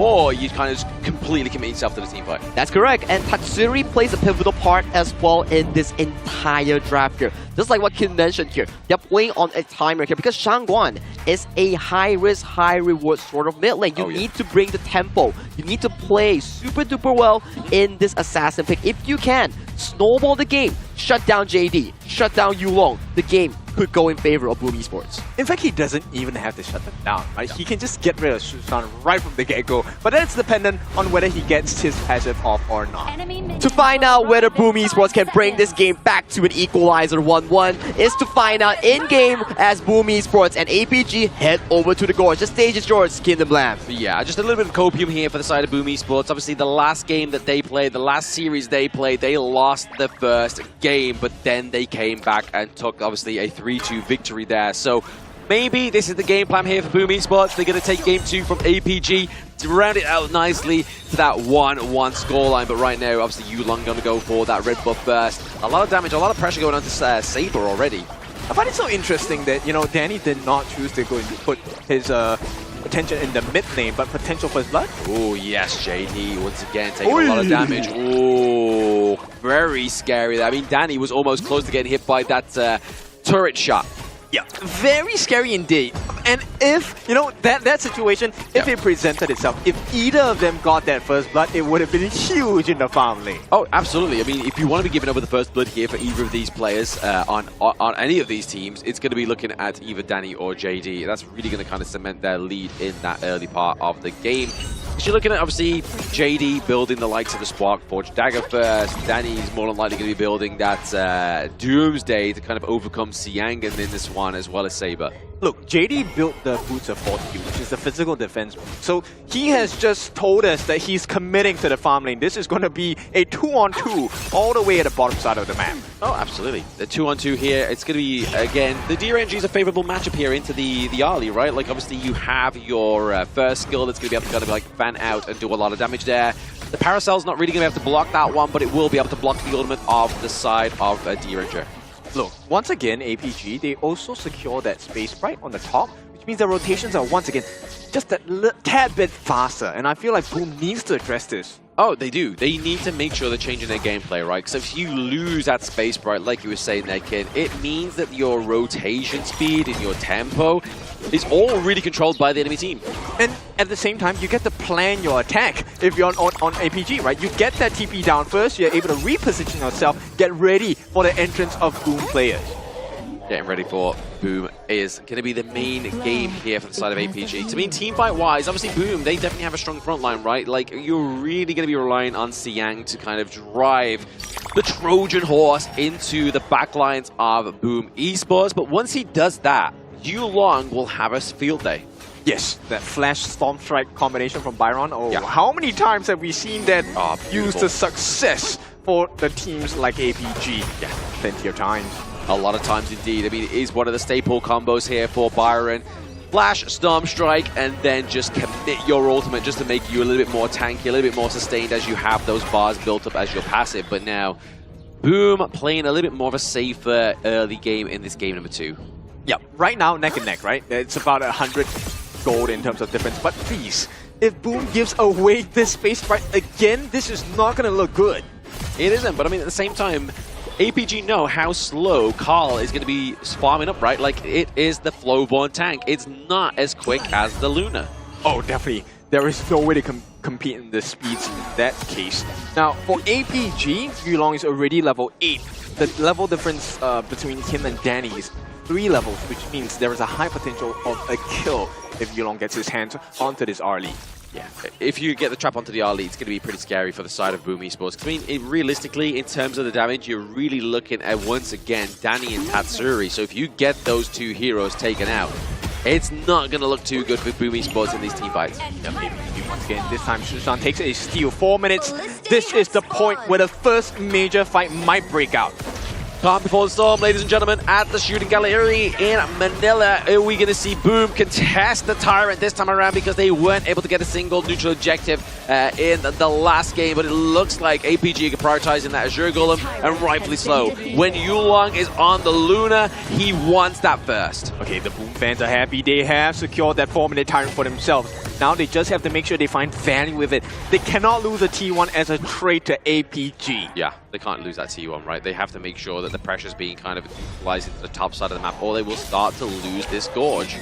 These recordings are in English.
or you kind of just completely commit yourself to the team fight. That's correct, and Tatsuri plays a pivotal part as well in this entire draft here. Just like what Kim mentioned here, they're playing on a timer here because Shangguan is a high-risk, high-reward sort of mid lane. You need to bring the tempo. You need to play super duper well in this assassin pick. If you can, snowball the game, shut down JD, shut down Yulong, the game could go in favor of Boom Esports. In fact, he doesn't even have to shut them down, right? He can just get rid of Susan right from the get-go, but that's dependent on whether he gets his passive off or not. To find out whether Boom Esports can bring this game back to an equalizer 1-1 is to find out in-game as Boom Esports and APG head over to the gorge. The stage is yours, Kingdom Lamb. Yeah, just a little bit of copium here for the side of Boom Esports. Obviously, the last game that they played, the last series they played, they lost the first game, but then they came back and took, obviously, a 3-2 victory there. So maybe this is the game plan here for Boom Esports. They're going to take game 2 from APG to round it out nicely to that 1-1 scoreline. But right now, obviously, Yulong going to go for that red buff burst. A lot of damage, a lot of pressure going on to Saber already. I find it so interesting that, you know, Danny did not choose to go and put his attention in the mid lane, but potential first blood. Oh, yes, JD once again taking a lot of damage. Oh, very scary there. I mean, Danny was almost close to getting hit by that turret shot. Yeah, very scary indeed. And if, you know, that situation, if it presented itself, if either of them got that first blood, it would have been huge in the farm lane. Oh, absolutely. I mean, if you want to be giving over the first blood here for either of these players on any of these teams, it's going to be looking at either Danny or JD. That's really going to kind of cement their lead in that early part of the game. Because you're looking at, obviously, JD building the likes of the Spark Forge Dagger first. Danny's more than likely going to be building that Doomsday to kind of overcome Siangan in this one, as well as Saber. Look, JD built the Boots of Fortitude, which is the physical defense. So he has just told us that he's committing to the farm lane. This is going to be a 2-on-2 all the way at the bottom side of the map. Oh, absolutely. The 2-on-2 here, it's going to be, again, the DRNG is a favorable matchup here into the early, right? Like, obviously, you have your first skill that's going to be able to kind of like fan out and do a lot of damage there. The Paracel's not really going to be able to block that one, but it will be able to block the ultimate of the side of DRNG. Look, once again, APG, they also secure that space right on the top, which means the rotations are once again just a tad bit faster, and I feel like Boom needs to address this. Oh, they do. They need to make sure they're changing their gameplay, right? Because if you lose that space bright, like you were saying there, Kid, it means that your rotation speed and your tempo is all really controlled by the enemy team. And at the same time, you get to plan your attack if you're on APG, right? You get that TP down first, you're able to reposition yourself, get ready for the entrance of Boom players. Getting ready for Boom is going to be the main game here for the side of APG. To me, team fight wise, obviously Boom, they definitely have a strong front line, right? Like, you're really going to be relying on Siang to kind of drive the Trojan horse into the back lines of Boom Esports. But once he does that, Yulong will have a field day. Yes, that Flash Storm Strike combination from Byron. Oh, yeah. How many times have we seen that used to success for the teams like APG? Yeah, plenty of times. A lot of times indeed. I mean, it is one of the staple combos here for Byron. Flash, Storm Strike, and then just commit your ultimate just to make you a little bit more tanky, a little bit more sustained as you have those bars built up as your passive. But now, Boom playing a little bit more of a safer early game in this game number 2. Yeah, right now, neck and neck, right? It's about 100 gold in terms of difference. But please, if Boom gives away this space right again, this is not going to look good. It isn't, but I mean, at the same time, APG know how slow Carl is going to be farming up, right? Like, it is the Flowborn tank. It's not as quick as the Luna. Oh, definitely. There is no way to compete in the speeds in that case. Now, for APG, Yulong is already level 8. The level difference between him and Danny is 3 levels, which means there is a high potential of a kill if Yulong gets his hands onto this early. Yeah, if you get the trap onto the early, it's going to be pretty scary for the side of Boom Esports. I mean, realistically, in terms of the damage, you're really looking at, once again, Danny and Tatsuri. So if you get those two heroes taken out, it's not going to look too good for Boom Esports in these team fights. Yeah, maybe once again, this time Susan takes a steal. 4 minutes. This is the point where the first major fight might break out. Calm before the storm, ladies and gentlemen, at the shooting gallery in Manila. Are we going to see Boom contest the Tyrant this time around because they weren't able to get a single neutral objective in the last game, but it looks like APG are prioritizing that Azure Golem, and rightfully so. When Yulong is on the Luna, he wants that first. Okay, the Boom fans are happy. They have secured that 4-minute Tyrant for themselves. Now they just have to make sure they find value with it. They cannot lose a T1 as a trade to APG. Yeah, they can't lose that T1, right? They have to make sure that the pressure's being kind of utilized into the top side of the map, or they will start to lose this Gorge.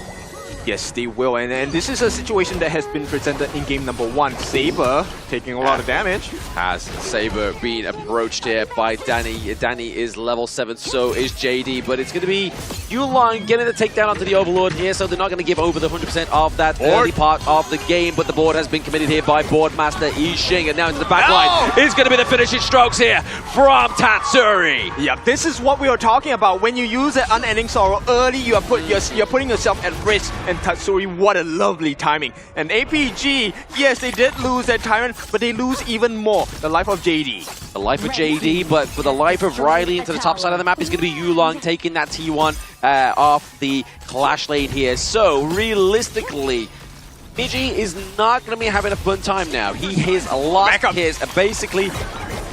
Yes, they will, and this is a situation that has been presented in game number 1. Saber taking a lot of damage. Has Saber been approached here by Danny? Danny is level 7, so is JD, but it's going to be Yulong getting the takedown onto the Overlord here, so they're not going to give over the 100% of that early part of the game, but the board has been committed here by Boardmaster Yixing, and now into the back line is going to be the finishing strokes here from Tatsuri. Yeah, this is what we are talking about. When you use an Unending Sorrow early, you're putting yourself at risk. And Tatsuri, what a lovely timing. And APG, yes, they did lose that Tyrant, but they lose even more. The life of JD. The life of JD, but for the life of Riley into the top side of the map is going to be Yulong taking that T1 off the Clash lane here. So, realistically, Miji is not going to be having a fun time now. He has lost his basically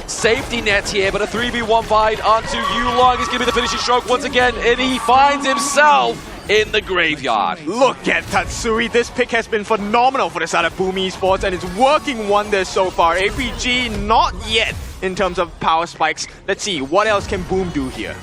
safety net here, but a 3v1 fight onto Yulong is going to be the finishing stroke once again, and he finds himself in the graveyard. Look at Tatsuri. This pick has been phenomenal for the side of Boom Esports, and it's working wonders so far. APG not yet in terms of power spikes. Let's see, what else can Boom do here?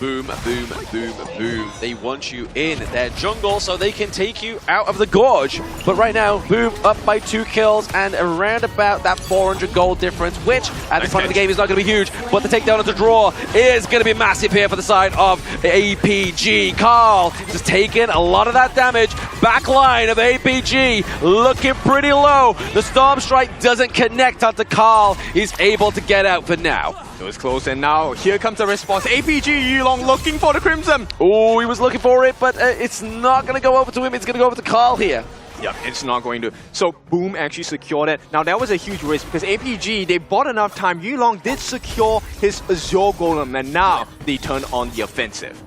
Boom, boom, boom, boom. They want you in their jungle so they can take you out of the Gorge. But right now, Boom up by 2 kills and around about that 400 gold difference, which at the front of the game is not going to be huge. But the takedown of the draw is going to be massive here for the side of APG. Carl just taking a lot of that damage. Back line of APG looking pretty low. The Storm Strike doesn't connect onto Carl. He's able to get out for now. It was close, and now here comes the response. APG Yulong looking for the Crimson. Oh, he was looking for it, but it's not going to go over to him. It's going to go over to Carl here. Yep, it's not going to. So Boom actually secured it. Now that was a huge risk because APG, they bought enough time. Yulong did secure his Azure Golem, and now they turn on the offensive.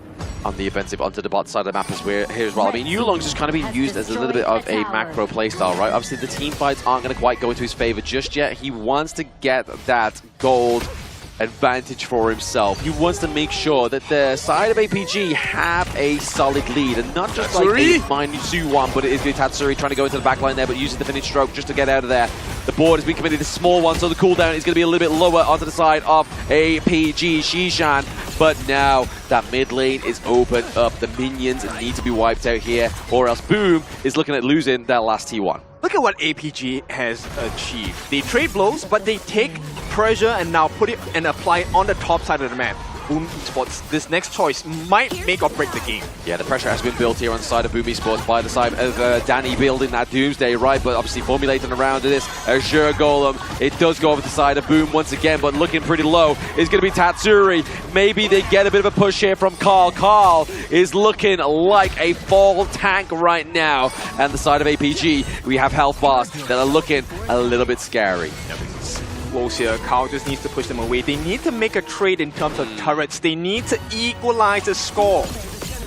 On the offensive onto the bot side of the map here as well. I mean, Yulong's just kind of being used as a little bit of a macro playstyle, right? Obviously, the team fights aren't going to quite go into his favor just yet. He wants to get that gold advantage for himself. He wants to make sure that the side of APG have a solid lead, and not just Tatsuri? like a -2-1, but it is the Tatsuri trying to go into the back line there, but using the finish stroke just to get out of there. The board has been committed a small one, so the cooldown is going to be a little bit lower onto the side of APG Shishan. But now that mid lane is open up. The minions need to be wiped out here, or else Boom is looking at losing that last T1. Look at what APG has achieved. They trade blows, but they take pressure and now put it and apply it on the top side of the map. Boom Esports, this next choice might make or break the game. Yeah, the pressure has been built here on the side of Boom Esports by the side of Danny building that Doomsday, right? But obviously formulating around this Azure Golem. It does go over the side of Boom once again, but looking pretty low is going to be Tatsuri. Maybe they get a bit of a push here from Carl. Carl is looking like a fall tank right now. And the side of APG, we have health bars that are looking a little bit scary. Close here. Carl just needs to push them away. They need to make a trade in terms of turrets. They need to equalize the score.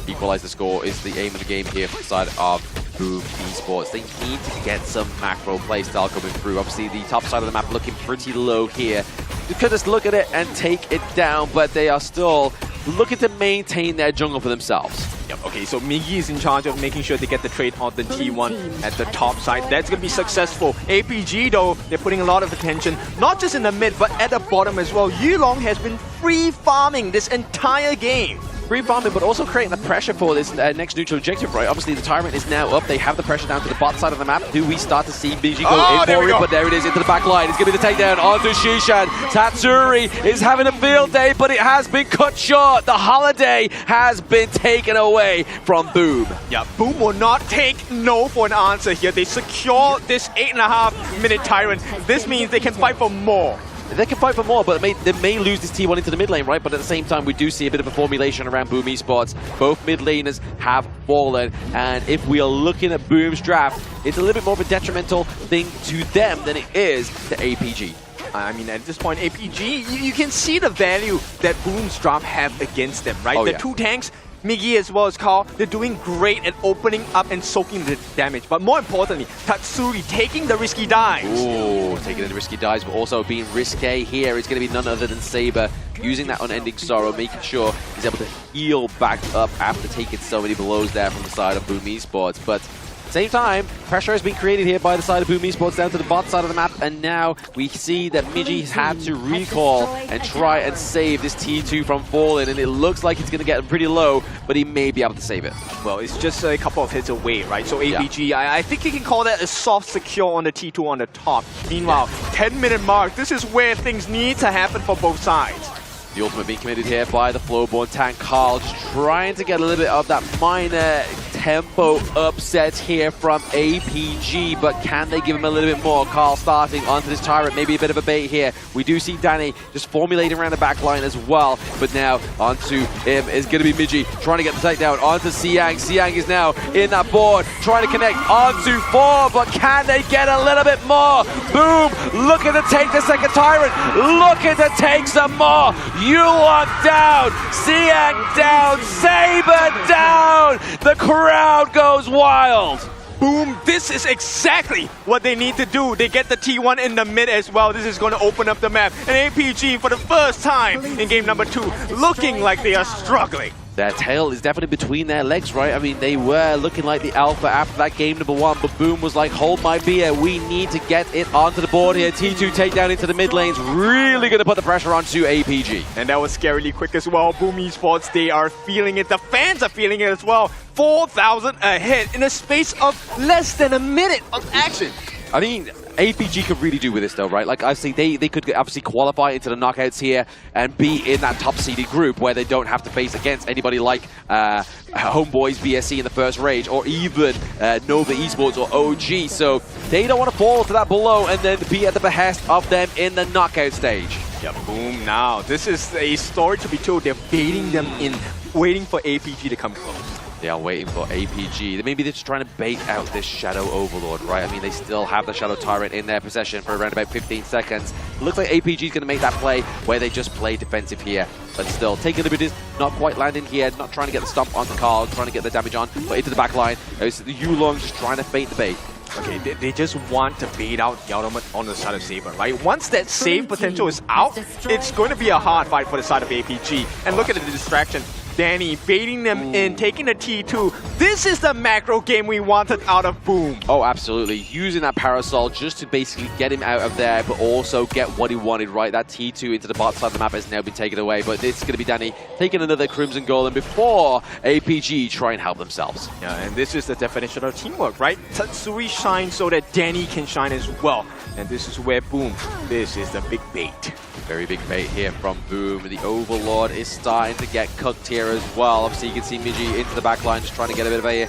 Equalize the score is the aim of the game here for the side of Boom Esports. They need to get some macro playstyle coming through. Obviously, the top side of the map looking pretty low here. You could just look at it and take it down, but they are still looking to maintain their jungle for themselves. Yep, okay, so Miggy is in charge of making sure they get the trade on the T1 at the top side. That's going to be successful. APG, though, they're putting a lot of attention, not just in the mid, but at the bottom as well. Yulong has been free farming this entire game. Free farming, but also creating the pressure for this next neutral objective, right? Obviously, the Tyrant is now up. They have the pressure down to the bot side of the map. Do we start to see Miji go in for it? But there it is, into the back line. It's going to be the takedown onto Shishan. Tatsuri is having a field day, but it has been cut short. The holiday has been taken away from Boom. Yeah, Boom will not take no for an answer here. They secure this 8.5-minute Tyrant. This means they can fight for more. They can fight for more, but they may lose this T1 into the mid lane, right? But at the same time, we do see a bit of a formulation around Boom Esports. Both mid laners have fallen, and if we are looking at Boom's draft, it's a little bit more of a detrimental thing to them than it is to APG. I mean, at this point, APG, you can see the value that Boom's drop have against them, right? Oh, the yeah. two tanks, Miggy as well as Carl, they're doing great at opening up and soaking the damage. But more importantly, Tatsuri taking the risky dives. Ooh, taking the risky dives, but also being risque here is going to be none other than Saber, using that unending sorrow, making sure he's able to heal back up after taking so many blows there from the side of Boom Esports. But at the same time, pressure has been created here by the side of Boom Esports down to the bot side of the map, and now we see that Migi has had to recall and try and save this T2 from falling, and it looks like it's going to get pretty low, but he may be able to save it. Well, it's just a couple of hits away, right? So APG, I think you can call that a soft secure on the T2 on the top. Meanwhile, 10-minute mark, this is where things need to happen for both sides. The ultimate being committed here by the Flowborn tank. Carl just trying to get a little bit of that minor tempo upset here from APG, but can they give him a little bit more? Carl starting onto this Tyrant, maybe a bit of a bait here. We do see Danny just formulating around the back line as well, but now onto him is going to be Migi trying to get the takedown onto Siang. Siang is now in that board, trying to connect onto 4, but can they get a little bit more? Boom, looking to take the second Tyrant, looking to take some more. Yulong down, Siang down, Saber down. The crowd goes wild. Boom, this is exactly what they need to do. They get the T1 in the mid as well. This is going to open up the map. And APG, for the first time in game number 2, looking like they are struggling. Their tail is definitely between their legs, right? I mean, they were looking like the alpha after that game number 1, but Boom was like, hold my beer, we need to get it onto the board here. T2 takedown into the mid lanes, really going to put the pressure onto APG. And that was scarily quick as well. Boom Esports, they are feeling it. The fans are feeling it as well. 4,000 ahead in a space of less than a minute of action. I mean, APG could really do with this though, right? Like obviously they could obviously qualify into the knockouts here and be in that top seeded group where they don't have to face against anybody like Homeboys BSC in the first rage, or even Nova Esports or OG. So they don't want to fall to that below and then be at the behest of them in the knockout stage. Yeah, Boom now. This is a story to be told. They're baiting them in, waiting for APG to come close. They are waiting for APG. Maybe they're just trying to bait out this Shadow Overlord, right? I mean, they still have the Shadow Tyrant in their possession for around about 15 seconds. It looks like APG is going to make that play where they just play defensive here. But still, taking the bit, not quite landing here, not trying to get the stomp onto Carl, trying to get the damage on, but into the back line. It's the Yulong just trying to feint the bait. Okay, they just want to bait out the ultimate on the side of Saber, right? Once that save potential is out, it's going to be a hard fight for the side of APG. And look at the distraction. Danny baiting them in, taking the T2. This is the macro game we wanted out of Boom. Oh, absolutely. Using that Parasol just to basically get him out of there, but also get what he wanted, right? That T2 into the bot side of the map has now been taken away, but it's going to be Danny taking another Crimson Golem before APG try and help themselves. Yeah, and this is the definition of teamwork, right? Tatsuri shines so that Danny can shine as well. And this is where Boom, this is the big bait. Very big bait here from Boom. The Overlord is starting to get cooked here as well. Obviously, you can see Migi into the back line, just trying to get a bit of a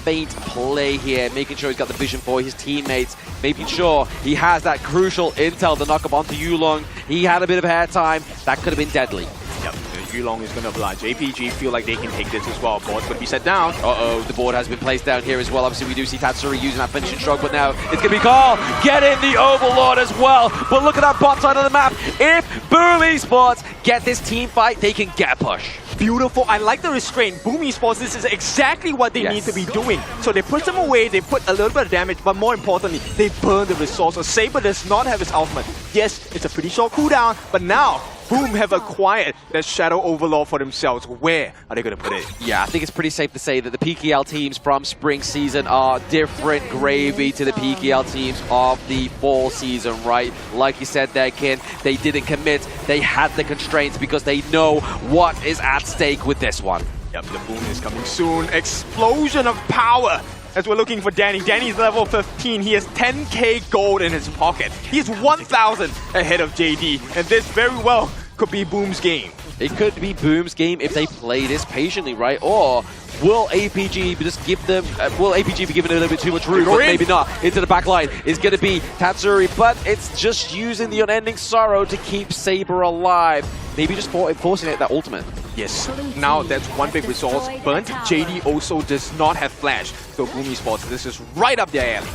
faint play here, making sure he's got the vision for his teammates, making sure he has that crucial intel to knock up onto Yulong. He had a bit of hair time. That could have been deadly. Yep, Yulong is going to oblige. APG feel like they can take this as well. Board's going to be set down. Uh-oh, the board has been placed down here as well. Obviously, we do see Tatsuri using that finishing stroke, but now it's going to be Carl getting the Overlord as well. But look at that bot side of the map. If Boom Esports get this team fight, they can get a push. Beautiful. I like the restraint. Boom Esports, this is exactly what they need to be doing. So they push them away, they put a little bit of damage, but more importantly, they burn the resources. Saber does not have his ultimate. Yes, it's a pretty short cooldown, but now Boom have acquired that Shadow Overlord for themselves. Where are they going to put it? Yeah, I think it's pretty safe to say that the PKL teams from spring season are different gravy to the PKL teams of the fall season, right? Like you said there, Kin, they didn't commit. They had the constraints because they know what is at stake with this one. Yep, the Boom is coming soon. Explosion of power as we're looking for Danny. Danny's level 15. He has 10k gold in his pocket. He's 1,000 ahead of JD, and this very well could be Boom's game. It could be Boom's game if they play this patiently, right? Or will APG just give them, will APG be given a little bit too much room, but maybe not? Into the back line is going to be Tatsuri, but it's just using the unending sorrow to keep Saber alive. Maybe just forcing it that ultimate. Yes, now that's one big resource burnt. JD also does not have flash, so Boom Esports, this is right up their alley.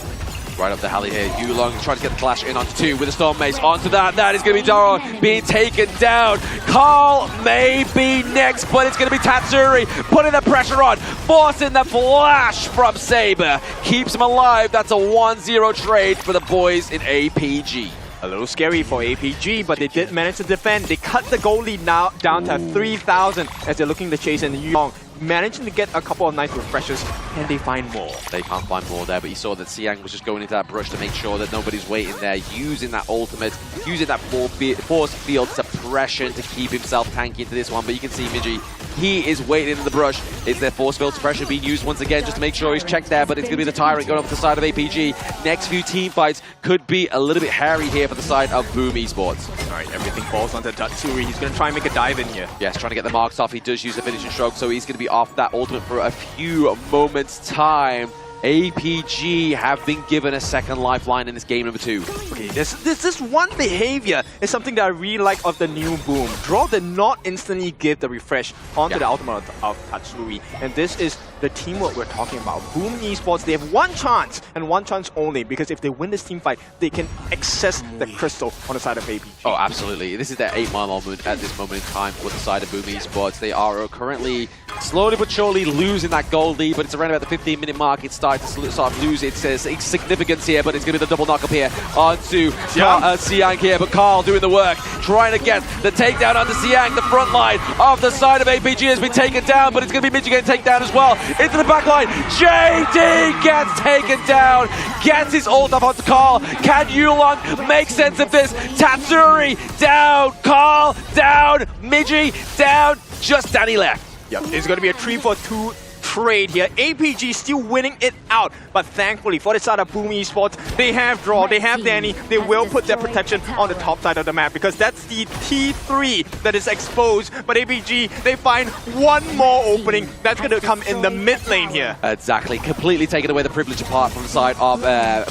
Right up the alley here. Yulong trying to get the clash in onto 2 with a Storm Mace. Onto that. That is going to be Daro being taken down. Carl may be next, but it's going to be Tatsuri putting the pressure on, forcing the flash from Saber. Keeps him alive. That's a 1-0 trade for the boys in APG. A little scary for APG, but they did manage to defend. They cut the goal lead now down to 3,000 as they're looking to chase in Yulong. Managing to get a couple of nice refreshes, and they find more. They can't find more there, but you saw that Siang was just going into that brush to make sure that nobody's waiting there, using that ultimate, using that force field suppression to keep himself tanky into this one. But you can see Miji, he is waiting in the brush. Is their force field suppression being used once again just to make sure he's checked there? But it's going to be the Tyrant going up the side of APG. Next few team fights could be a little bit hairy here for the side of Boom Esports. All right, everything falls onto Tatsuri. He's going to try and make a dive in here. Yes, trying to get the marks off. He does use the finishing stroke, so he's going to be off that ultimate for a few moments' time. APG have been given a second lifeline in this game number 2. Okay, this one behavior is something that I really like of the new Boom. Draw did not instantly give the refresh onto the ultimate of Tatsuri, and this is the teamwork we're talking about. Boom Esports, they have one chance, and one chance only, because if they win this team fight, they can access the crystal on the side of APG. Oh, absolutely. This is their 8-mile moment at this moment in time for the side of Boom Esports. They are currently slowly but surely losing that gold lead, but it's around about the 15-minute mark. It's starting to sort of lose its significance here, but it's going to be the double knock up here onto Siang here, but Carl doing the work, trying to get the takedown onto Siang. The front line of the side of APG has been taken down, but it's going to be Miji getting taken down as well. Into the back line, JD gets taken down, gets his ult off onto Carl. Can Yulong make sense of this? Tatsuri down, Carl down, Miji down, just Danny left. Yep, it's going to be a 3-for-2 trade here. APG still winning it out, but thankfully for the side of Boom Esports, they have Draw, they have Danny, they will put their protection on the top side of the map, because that's the T3 that is exposed. But APG, they find one more opening that's going to come in the mid lane here. Exactly, completely taking away the privilege apart from the side of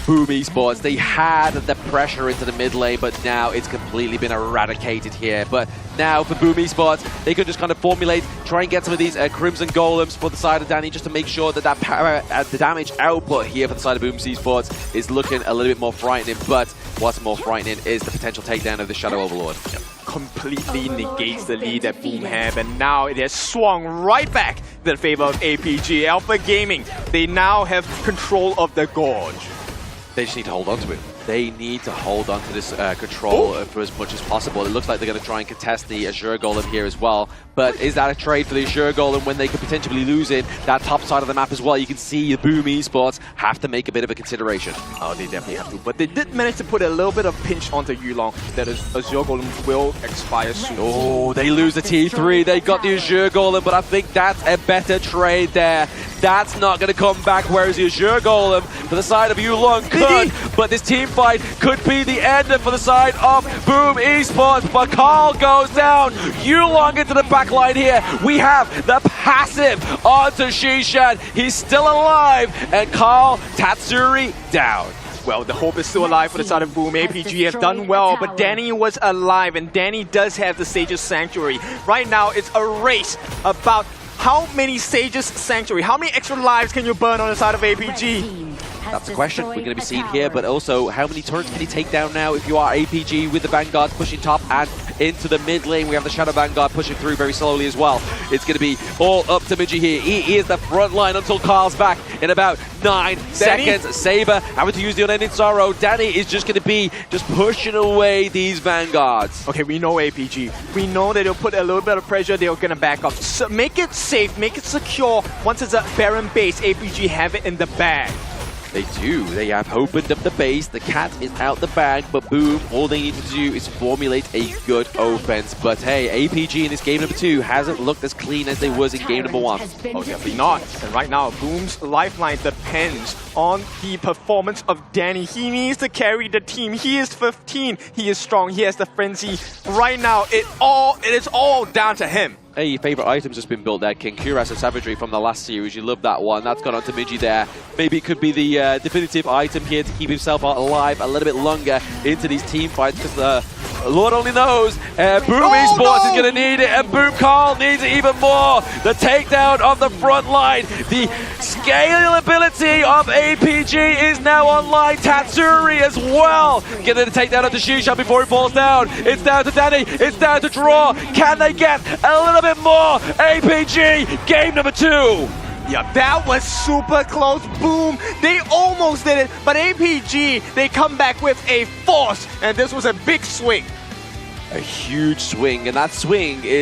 Boom Esports. They had the pressure into the mid lane, but now it's completely been eradicated here. But now for Boom Esports, they could just kind of formulate, try and get some of these Crimson Golems for the side of Danny, just to make sure that the damage output here for the side of Boom Esports is looking a little bit more frightening. But what's more frightening is the potential takedown of the Shadow Overlord. Yep. Completely negates the lead that Boom have, and now it has swung right back in the favor of APG. Alpha Gaming, they now have control of the Gorge. They just need to hold on to it. They need to hold on to this control for as much as possible. It looks like they're going to try and contest the Azure Golem here as well. But is that a trade for the Azure Golem when they could potentially lose it? That top side of the map as well. You can see the Boom Esports have to make a bit of a consideration. Oh, they definitely have to. But they did manage to put a little bit of pinch onto Yulong. That is, Azure Golem will expire soon. Oh, they lose the T3. They got the Azure Golem, but I think that's a better trade there. That's not going to come back, whereas the Azure Golem for the side of Yulong could. But this team fight could be the end for the side of Boom Esports. But Carl goes down. Yulong into the back line here. We have the passive onto Shishan. He's still alive. And Carl Tatsuri down. Well, the hope is still alive for the side of Boom. APG have done well, but Danny was alive, and Danny does have the Sage's Sanctuary. Right now, it's a race about how many Sage's Sanctuary, how many extra lives can you burn on the side of APG? That's the question we're going to be seeing here, but also how many turrets can he take down now if you are APG with the Vanguard pushing top and into the mid lane. We have the Shadow Vanguard pushing through very slowly as well. It's going to be all up to Miji here. He is the front line until Carl's back in about 9 seconds. Saber having to use the Unending Sorrow. Danny is just going to be just pushing away these Vanguards. Okay, we know APG. We know that they'll put a little bit of pressure. They're going to back off. So make it safe, make it secure. Once it's a Baron base, APG have it in the bag. They do. They have opened up the base. The cat is out the bag, but Boom, all they need to do is formulate a good offense. But hey, APG in this game number 2 hasn't looked as clean as they was in game number 1. Oh, definitely not. And right now, Boom's lifeline depends on the performance of Danny. He needs to carry the team. He is 15. He is strong. He has the frenzy. Right now, it is all down to him. Hey, your favorite items has been built there, King. Cuirass of Savagery from the last series. You love that one. That's gone on to Miji there. Maybe it could be the definitive item here to keep himself alive a little bit longer into these team fights, because Lord only knows. Boom Esports is going to need it, and Boom Carl needs it even more. The takedown of the front line. The scalability of APG is now online. Tatsuri as well. Getting the takedown of the Shisha before he falls down. It's down to Danny. It's down to Draw. Can they get a little bit more? APG, game number 2. Yeah, that was super close. Boom, they almost did it, but APG, they come back with a force, and this was a big swing. A huge swing, and that swing is